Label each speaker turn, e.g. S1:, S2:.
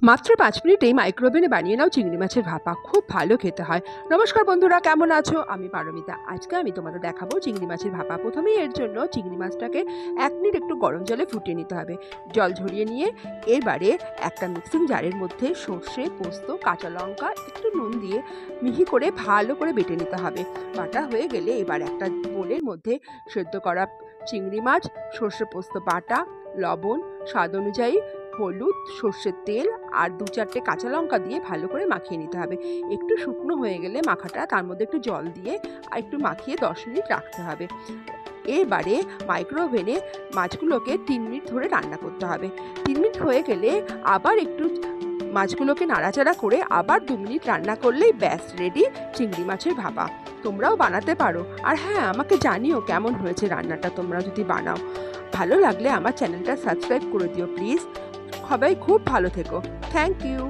S1: মাত্র ৫ মিনিটেই মাইক্রোওভেনে বানিয়ে নাও চিংড়ি মাছের ভাপা। খুব ভালো খেতে হয়। নমস্কার বন্ধুরা, কেমন আছো? আমি পারমিতা। আজকে আমি তোমাদের দেখাবো চিংড়ি মাছের ভাপা। প্রথমেই এর জন্য চিংড়ি মাছটাকে ১ মিনিট একটু গরম জলে ফুটিয়ে নিতে হবে। জল ঝরিয়ে নিয়ে এবারে একটা মিক্সিং জারের মধ্যে সর্ষে, পোস্ত, কাঁচা লঙ্কা, একটু নুন দিয়ে মিহি করে ভালো করে বেটে নিতে হবে। বাটা হয়ে গেলে এবার একটা বোলের মধ্যে সেদ্ধ করা চিংড়ি মাছ, সর্ষে পোস্ত বাটা, লবণ, স্বাদ অনুযায়ী হলুদ, সর্ষের তেল আর ২-৪টে কাঁচা লঙ্কা দিয়ে ভালো করে মাখিয়ে নিতে হবে। একটু শুকনো হয়ে গেলে মাখাটা তার মধ্যে একটু জল দিয়ে আর একটু মাখিয়ে ১০ মিনিট রাখতে হবে। এবারে মাইক্রোওভেনে মাছগুলোকে ৩ মিনিট ধরে রান্না করতে হবে। ৩ মিনিট হয়ে গেলে আবার একটু মাছগুলোকে নাড়াচাড়া করে আবার ২ মিনিট রান্না করলেই ব্যাস রেডি চিংড়ি মাছের ভাপা। তোমরাও বানাতে পারো। আর হ্যাঁ, আমাকে জানিও কেমন হয়েছে রান্নাটা তোমরা যদি বানাও। ভালো লাগলে আমার চ্যানেলটা সাবস্ক্রাইব করে দিও প্লিজ। সবাই খুব ভালো থেকো। Thank you.